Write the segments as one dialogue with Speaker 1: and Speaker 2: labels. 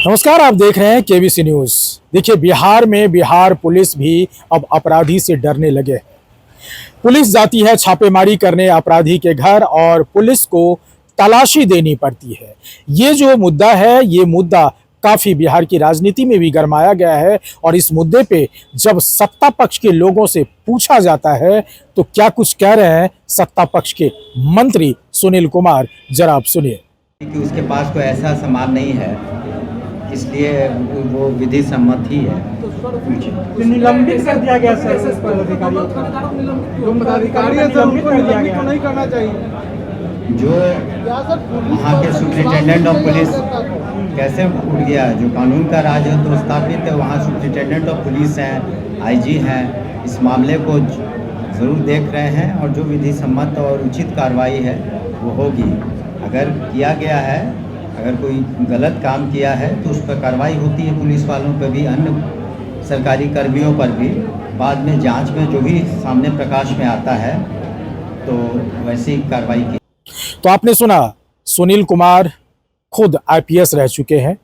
Speaker 1: नमस्कार, आप देख रहे हैं केबीसी न्यूज। देखिए, बिहार में बिहार पुलिस भी अब अपराधी से डरने लगे। पुलिस जाती है छापेमारी करने अपराधी के घर और पुलिस को तलाशी देनी पड़ती है। ये जो मुद्दा है, ये मुद्दा काफी बिहार की राजनीति में भी गरमाया गया है और इस मुद्दे पे जब सत्ता पक्ष के लोगों से पूछा जाता है तो क्या कुछ कह रहे हैं सत्ता पक्ष के मंत्री सुनील कुमार, जरा आप सुनिए।
Speaker 2: कि उसके पास कोई ऐसा सामान नहीं है, इसलिए वो विधि सम्मत ही है।
Speaker 3: निलंबित कर दिया गया सर, नहीं करना चाहिए।
Speaker 2: जो वहाँ के सुप्रिंटेंडेंट ऑफ पुलिस कैसे उठ गया, जो कानून का राज है तो स्थापित है, वहाँ सुप्रिंटेंडेंट ऑफ पुलिस हैं, आईजी हैं, इस मामले को ज़रूर देख रहे हैं और जो विधि सम्मत और उचित कार्रवाई है वो होगी। अगर किया गया है, अगर कोई गलत काम किया है तो उस पर कार्रवाई होती है, पुलिस वालों पर भी, अन्य सरकारी कर्मियों पर भी। बाद में जांच में जो भी सामने प्रकाश में आता है तो वैसी कार्रवाई की।
Speaker 1: तो आपने सुना, सुनील कुमार खुद आईपीएस रह चुके हैं,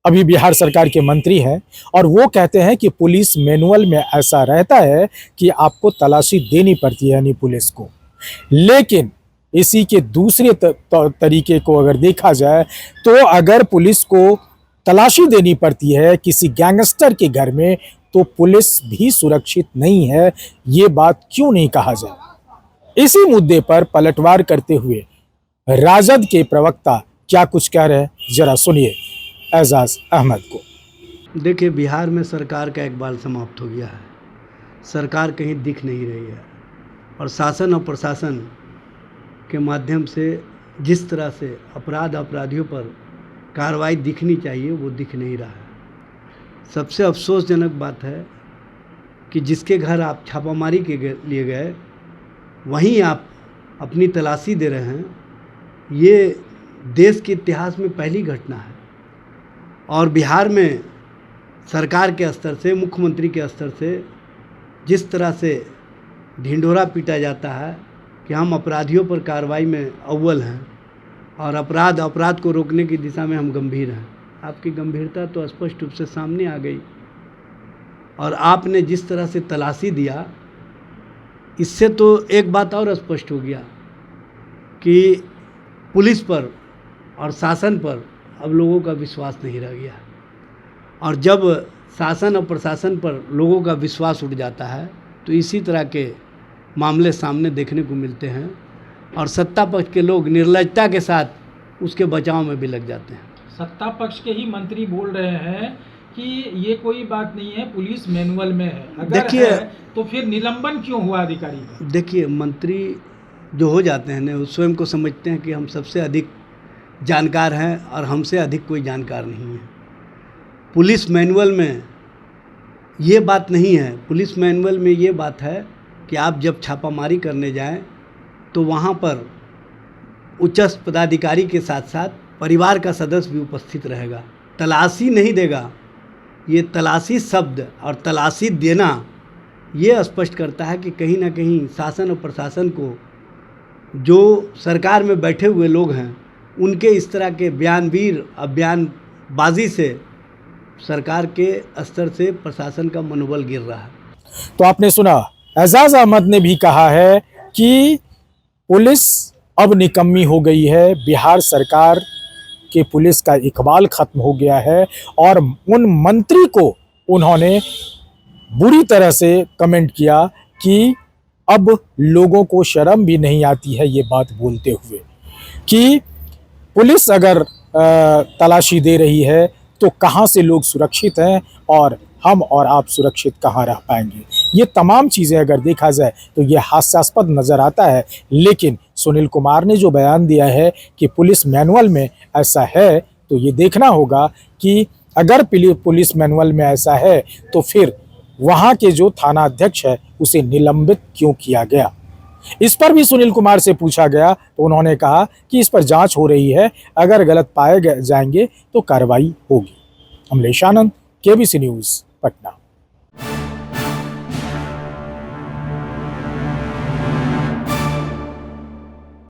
Speaker 1: अभी बिहार सरकार के मंत्री हैं और वो कहते हैं कि पुलिस मैनुअल में ऐसा रहता है कि आपको तलाशी देनी पड़ती है यानी पुलिस को। लेकिन इसी के दूसरे तरीके को अगर देखा जाए तो अगर पुलिस को तलाशी देनी पड़ती है किसी गैंगस्टर के घर में तो पुलिस भी सुरक्षित नहीं है। ये बात क्यों नहीं कहा जाए? इसी मुद्दे पर पलटवार करते हुए राजद के प्रवक्ता क्या कुछ कह रहे हैं, जरा सुनिए एजाज अहमद को।
Speaker 4: देखिए, बिहार में सरकार का एक बाल समाप्त हो गया है। सरकार कहीं दिख नहीं रही है और शासन और प्रशासन के माध्यम से जिस तरह से अपराधियों पर कार्रवाई दिखनी चाहिए वो दिख नहीं रहा है। सबसे अफसोसजनक बात है कि जिसके घर आप छापामारी के लिए गए वहीं आप अपनी तलाशी दे रहे हैं। ये देश के इतिहास में पहली घटना है और बिहार में सरकार के स्तर से, मुख्यमंत्री के स्तर से जिस तरह से ढिंढोरा पीटा जाता है कि हम अपराधियों पर कार्रवाई में अव्वल हैं और अपराध को रोकने की दिशा में हम गंभीर हैं। आपकी गंभीरता तो स्पष्ट रूप से सामने आ गई और आपने जिस तरह से तलाशी दिया, इससे तो एक बात और स्पष्ट हो गया कि पुलिस पर और शासन पर अब लोगों का विश्वास नहीं रह गया। और जब शासन और प्रशासन पर लोगों का विश्वास उठ जाता है तो इसी तरह के मामले सामने देखने को मिलते हैं और सत्ता पक्ष के लोग निर्लजता के साथ उसके बचाव में भी लग जाते हैं।
Speaker 3: सत्ता पक्ष के ही मंत्री बोल रहे हैं कि ये कोई बात नहीं है, पुलिस मैनुअल में है। अगर
Speaker 4: देखिए,
Speaker 3: है तो फिर निलंबन क्यों हुआ अधिकारी का?
Speaker 4: देखिए, मंत्री जो हो जाते हैं ना, वो स्वयं को समझते हैं कि हम सबसे अधिक जानकार हैं और हमसे अधिक कोई जानकार नहीं है। पुलिस मैनुअल में ये बात नहीं है। पुलिस मैनुअल में ये बात है कि आप जब छापामारी करने जाएं तो वहाँ पर उच्च पदाधिकारी के साथ साथ परिवार का सदस्य भी उपस्थित रहेगा। तलाशी नहीं देगा। ये तलाशी शब्द और तलाशी देना ये स्पष्ट करता है कि कहीं ना कहीं शासन और प्रशासन को, जो सरकार में बैठे हुए लोग हैं, उनके इस तरह के बयानवीर और बयानबाजी से सरकार के स्तर से प्रशासन का मनोबल गिर रहा है।
Speaker 1: तो आपने सुना, एजाज अहमद ने भी कहा है कि पुलिस अब निकम्मी हो गई है, बिहार सरकार के पुलिस का इकबाल खत्म हो गया है और उन मंत्री को उन्होंने बुरी तरह से कमेंट किया कि अब लोगों को शर्म भी नहीं आती है ये बात बोलते हुए कि पुलिस अगर तलाशी दे रही है तो कहाँ से लोग सुरक्षित हैं और हम और आप सुरक्षित कहाँ रह पाएंगे। ये तमाम चीज़ें अगर देखा जाए तो ये हास्यास्पद नज़र आता है। लेकिन सुनील कुमार ने जो बयान दिया है कि पुलिस मैनुअल में ऐसा है तो ये देखना होगा कि अगर पुलिस मैनुअल में ऐसा है तो फिर वहाँ के जो थाना अध्यक्ष है उसे निलंबित क्यों किया गया। इस पर भी सुनील कुमार से पूछा गया तो उन्होंने कहा कि इस पर जांच हो रही है, अगर गलत पाए जाएंगे तो कार्रवाई होगी। अमलेश आनंद, केबीसी न्यूज़, पटना।